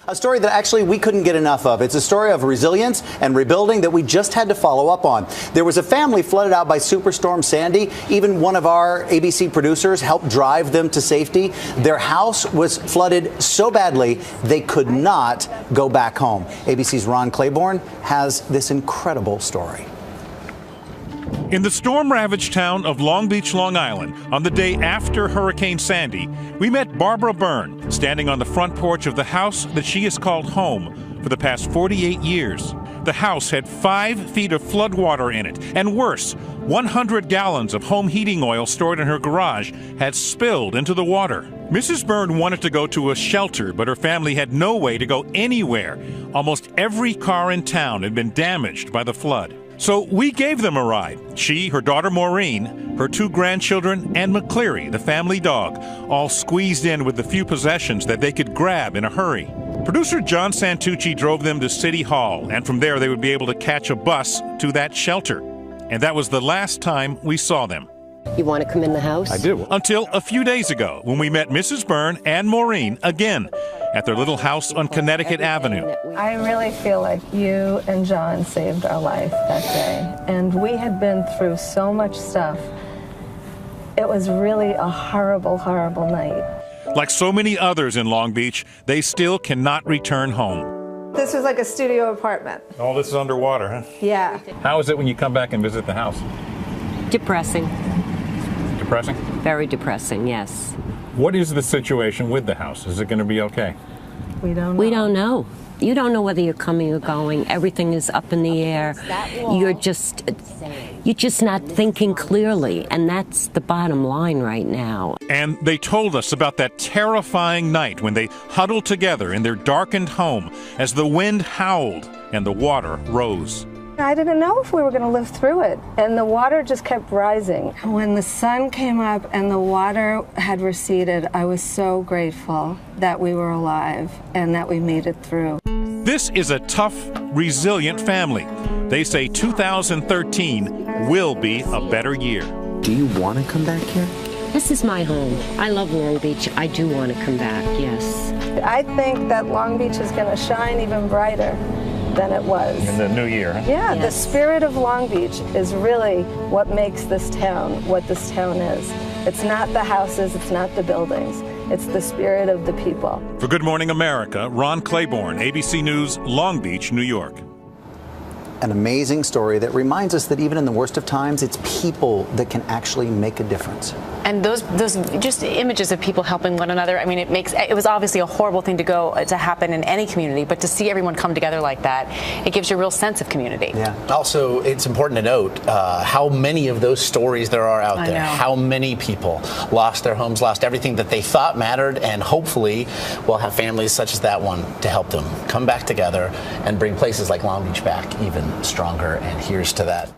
A story that actually we couldn't get enough of. It's a story of resilience and rebuilding that we just had to follow up on. There was a family flooded out by Superstorm Sandy. Even one of our ABC producers helped drive them to safety. Their house was flooded so badly they could not go back home. ABC's Ron Claiborne has this incredible story. In the storm-ravaged town of Long Beach, Long Island, on the day after Hurricane Sandy, we met Barbara Byrne standing on the front porch of the house that she has called home for the past 48 years. The house had 5 feet of floodwater in it, and worse, 100 gallons of home heating oil stored in her garage had spilled into the water. Mrs. Byrne wanted to go to a shelter, but her family had no way to go anywhere. Almost every car in town had been damaged by the flood. So we gave them a ride. She, her daughter Maureen, her 2 grandchildren, and McCleary, the family dog, all squeezed in with the few possessions that they could grab in a hurry. Producer John Santucci drove them to City Hall, and from there they would be able to catch a bus to that shelter. And that was the last time we saw them. You want to come in the house? I do. Until a few days ago, when we met Mrs. Byrne and Maureen again at their little house on Connecticut Avenue. I really feel like you and John saved our life that day. And we had been through so much stuff. It was really a horrible, horrible night. Like so many others in Long Beach, they still cannot return home. This was like a studio apartment. All this is underwater, huh? Yeah. How is it when you come back and visit the house? Depressing. Depressing? Very depressing, yes. What is the situation with the house? Is it going to be okay? We don't know. We don't know. You don't know whether you're coming or going. Everything is up in the air. You're just not thinking clearly, and that's the bottom line right now. And they told us about that terrifying night when they huddled together in their darkened home as the wind howled and the water rose. I didn't know if we were going to live through it, and the water just kept rising. When the sun came up and the water had receded, I was so grateful that we were alive and that we made it through. This is a tough, resilient family. They say 2013 will be a better year. Do you want to come back here? This is my home. I love Long Beach. I do want to come back, yes. I think that Long Beach is going to shine even brighter than it was. In the new year, huh? Yeah, Yes. The spirit of Long Beach is really what makes this town what this town is. It's not the houses, it's not the buildings, it's the spirit of the people. For Good Morning America, Ron Claiborne, ABC News, Long Beach, New York. An amazing story that reminds us that even in the worst of times, it's people that can actually make a difference. And those just images of people helping one another, I mean, it was obviously a horrible thing to happen in any community, but to see everyone come together like that, it gives you a real sense of community. Yeah. Also, it's important to note how many of those stories there are out there. know. How many people lost their homes, lost everything that they thought mattered, and hopefully we'll have families such as that one to help them come back together and bring places like Long Beach back even stronger. And here's to that.